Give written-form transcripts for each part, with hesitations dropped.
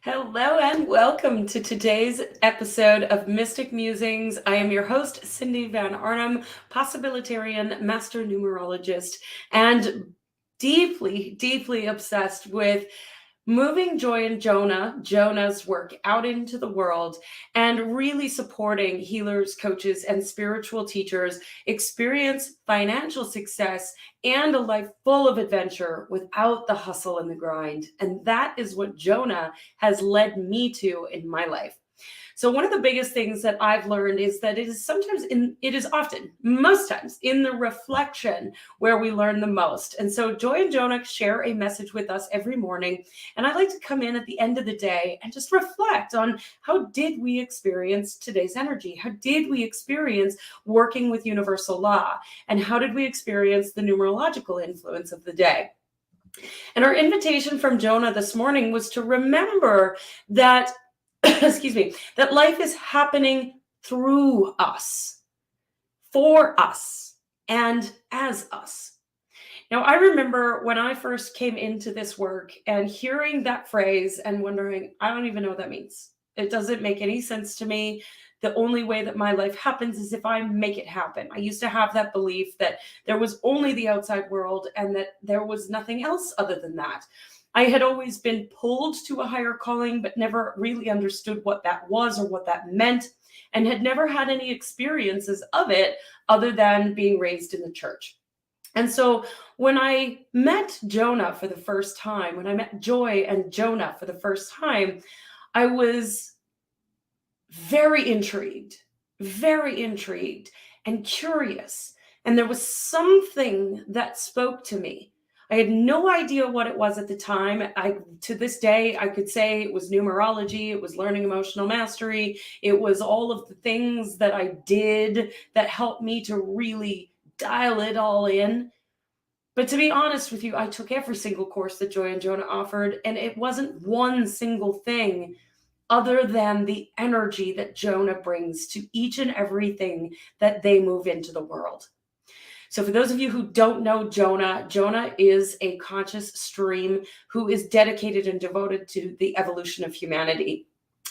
Hello and welcome to today's episode of Mystic Musings. I am your host, Cindy Van Arnhem, possibilitarian, master numerologist, and deeply, deeply obsessed with moving Joy and Jonah, Jonah's work out into the world, and really supporting healers, coaches, and spiritual teachers experience financial success and a life full of adventure without the hustle and the grind. And that is what Jonah has led me to in my life. So one of the biggest things that I've learned is that it is often, most times, in the reflection where we learn the most. And so Joy and Jonah share a message with us every morning. And I like to come in at the end of the day and just reflect on how did we experience today's energy? How did we experience working with universal law? And how did we experience the numerological influence of the day? And our invitation from Jonah this morning was to remember that excuse me, that life is happening through us, for us, and as us. Now, I remember when I first came into this work and hearing that phrase and wondering, I don't even know what that means. It doesn't make any sense to me. The only way that my life happens is if I make it happen. I used to have that belief that there was only the outside world and that there was nothing else other than that. I had always been pulled to a higher calling, but never really understood what that was or what that meant, and had never had any experiences of it other than being raised in the church. And so when I met Jonah for the first time, when I met Joy and Jonah for the first time, I was very intrigued and curious. And there was something that spoke to me. I had no idea what it was at the time. To this day, I could say it was numerology, it was learning emotional mastery, it was all of the things that I did that helped me to really dial it all in. But to be honest with you, I took every single course that Joy and Jonah offered, and it wasn't one single thing other than the energy that Jonah brings to each and everything that they move into the world. So for those of you who don't know Jonah, Jonah is a conscious stream who is dedicated and devoted to the evolution of humanity.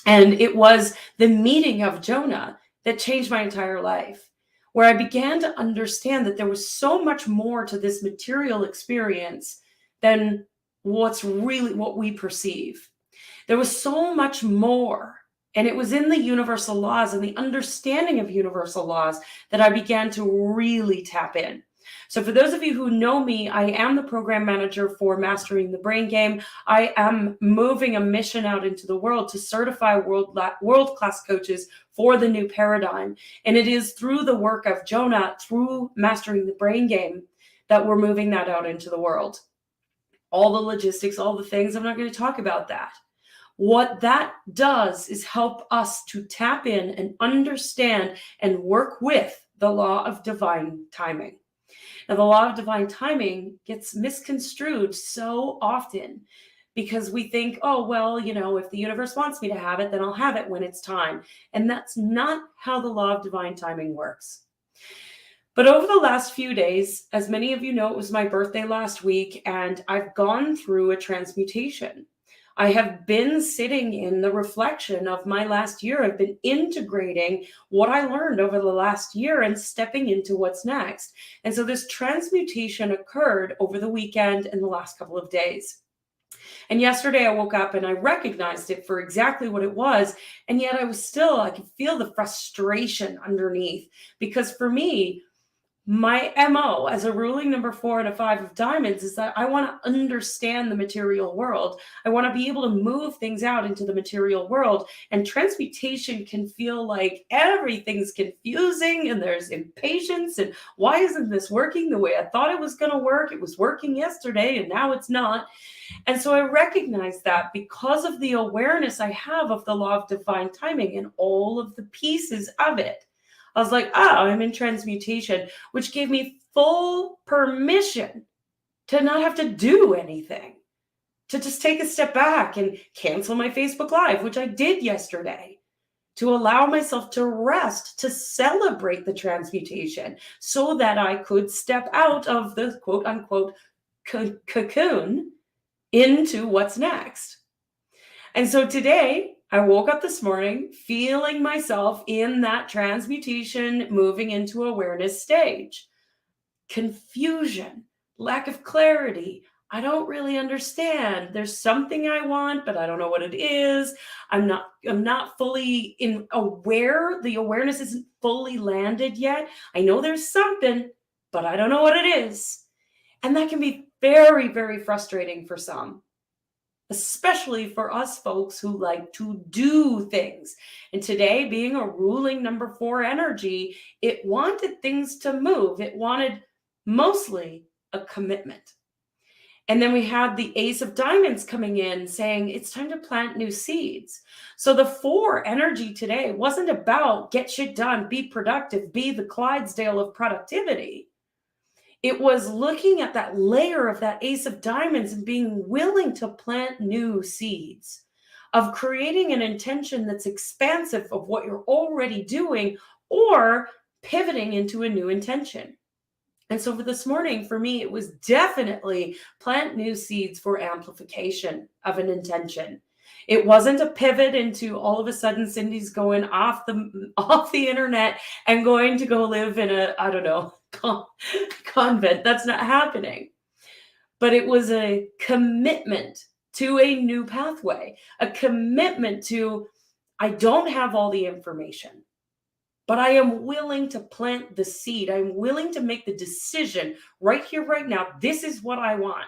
And it was the meeting of Jonah that changed my entire life, where I began to understand that there was so much more to this material experience than what we perceive. There was so much more. And it was in the universal laws and the understanding of universal laws that I began to really tap in. So for those of you who know me, I am the program manager for Mastering the Brain Game. I am moving a mission out into the world to certify world-class coaches for the new paradigm. And it is through the work of Jonah, through Mastering the Brain Game, that we're moving that out into the world. All the logistics, all the things, I'm not going to talk about that. What that does is help us to tap in and understand and work with the law of divine timing. Now, the law of divine timing gets misconstrued so often because we think, oh, well, if the universe wants me to have it, then I'll have it when it's time. And that's not how the law of divine timing works. But over the last few days, as many of you know, it was my birthday last week, and I've gone through a transmutation. I have been sitting in the reflection of my last year. I've been integrating what I learned over the last year and stepping into what's next. And so this transmutation occurred over the weekend and the last couple of days. And yesterday I woke up and I recognized it for exactly what it was. And yet I could feel the frustration underneath, because for me, my MO as a ruling number 4 and a 5 of diamonds is that I want to understand the material world. I want to be able to move things out into the material world. And transmutation can feel like everything's confusing and there's impatience. And why isn't this working the way I thought it was going to work? It was working yesterday and now it's not. And so I recognize that because of the awareness I have of the law of divine timing and all of the pieces of it. I was like, I'm in transmutation, which gave me full permission to not have to do anything, to just take a step back and cancel my Facebook Live, which I did yesterday, to allow myself to rest, to celebrate the transmutation so that I could step out of the quote unquote cocoon into what's next. And so today, I woke up this morning feeling myself in that transmutation, moving into awareness stage. Confusion, lack of clarity. I don't really understand. There's something I want, but I don't know what it is. I'm not fully in aware. The awareness isn't fully landed yet. I know there's something, but I don't know what it is. And that can be very, very frustrating for some, especially for us folks who like to do things. And today, being a ruling number 4 energy, it wanted things to move. It wanted mostly a commitment. And then we had the Ace of Diamonds coming in saying it's time to plant new seeds. So the 4 energy today wasn't about get shit done, be productive, be the Clydesdale of productivity. It was looking at that layer of that Ace of Diamonds and being willing to plant new seeds, of creating an intention that's expansive of what you're already doing, or pivoting into a new intention. And so for this morning, for me, it was definitely plant new seeds for amplification of an intention. It wasn't a pivot into all of a sudden Cindy's going off the internet and going to go live in a, I don't know, convent. That's not happening. But it was a commitment to a new pathway, a commitment to, I don't have all the information, but I am willing to plant the seed. I'm willing to make the decision right here, right now. This is what I want.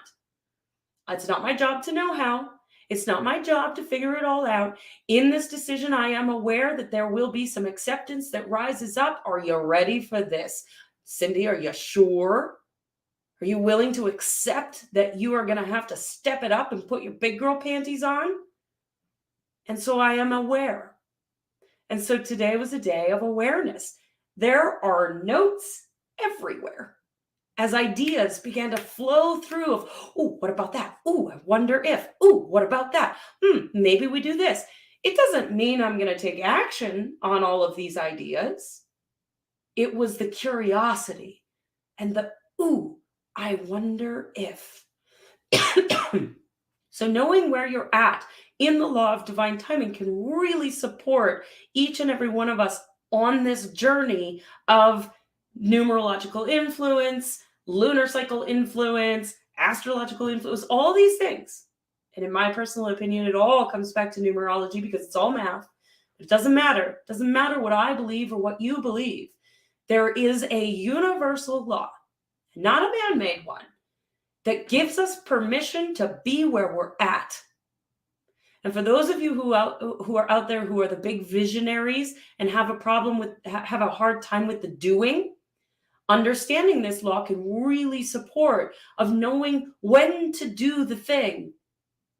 It's not my job to know how. It's not my job to figure it all out. In this decision, I am aware that there will be some acceptance that rises up. Are you ready for this? Cindy, are you sure? Are you willing to accept that you are going to have to step it up and put your big girl panties on? And so I am aware. And so today was a day of awareness. There are notes everywhere as ideas began to flow through of, oh, what about that? Oh, I wonder if, oh, what about that? Maybe we do this. It doesn't mean I'm going to take action on all of these ideas. It was the curiosity and the, ooh, I wonder if. So knowing where you're at in the law of divine timing can really support each and every one of us on this journey of numerological influence, lunar cycle influence, astrological influence, all these things. And in my personal opinion, it all comes back to numerology because it's all math. It doesn't matter. It doesn't matter what I believe or what you believe. There is a universal law, not a man-made one, that gives us permission to be where we're at. And for those of you who are out there who are the big visionaries and have a problem with, have a hard time with the doing, understanding this law can really support of knowing when to do the thing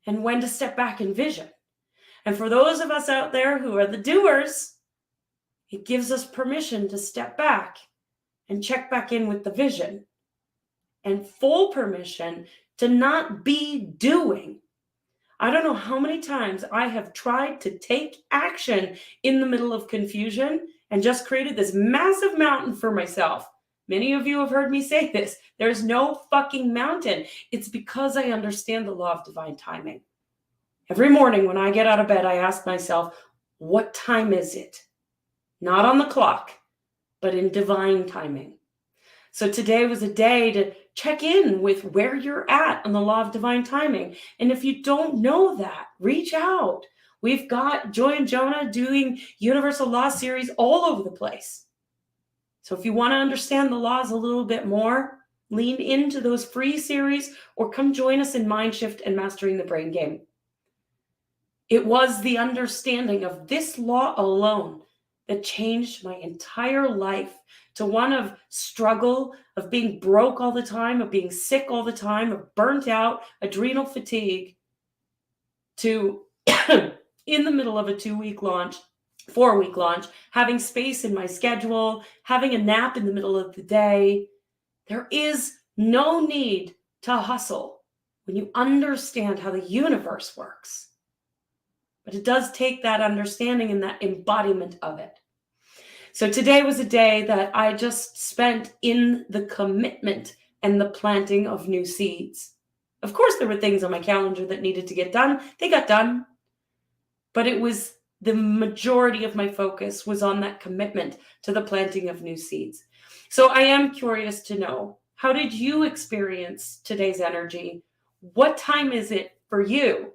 and when to step back and vision. And for those of us out there who are the doers, it gives us permission to step back and check back in with the vision, and full permission to not be doing. I don't know how many times I have tried to take action in the middle of confusion and just created this massive mountain for myself. Many of you have heard me say this. There's no fucking mountain. It's because I understand the law of divine timing. Every morning when I get out of bed, I ask myself, what time is it? Not on the clock, but in divine timing. So today was a day to check in with where you're at on the law of divine timing. And if you don't know that, reach out. We've got Joy and Jonah doing Universal Law series all over the place. So if you want to understand the laws a little bit more, lean into those free series or come join us in Mindshift and Mastering the Brain Game. It was the understanding of this law alone that changed my entire life, to one of struggle, of being broke all the time, of being sick all the time, of burnt out, adrenal fatigue, to in the middle of a 2-week launch, 4-week launch, having space in my schedule, having a nap in the middle of the day. There is no need to hustle when you understand how the universe works. But it does take that understanding and that embodiment of it. So today was a day that I just spent in the commitment and the planting of new seeds. Of course, there were things on my calendar that needed to get done. They got done. but it was the majority of my focus was on that commitment to the planting of new seeds. So I am curious to know, how did you experience today's energy? What time is it for you?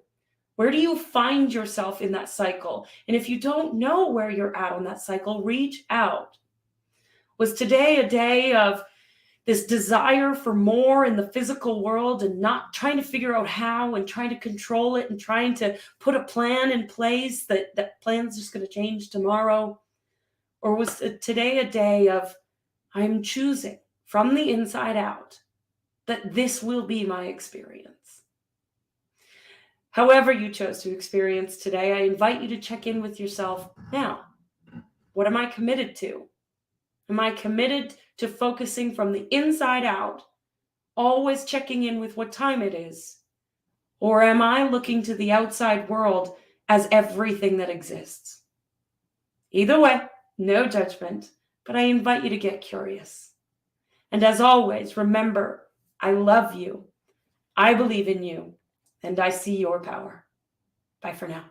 Where do you find yourself in that cycle? And if you don't know where you're at on that cycle, reach out. Was today a day of this desire for more in the physical world and not trying to figure out how and trying to control it and trying to put a plan in place that plan's just going to change tomorrow? Or was today a day of, I'm choosing from the inside out that this will be my experience? However you chose to experience today, I invite you to check in with yourself now. What am I committed to? Am I committed to focusing from the inside out, always checking in with what time it is? Or am I looking to the outside world as everything that exists? Either way, no judgment, but I invite you to get curious. And as always, remember, I love you, I believe in you, and I see your power. Bye for now.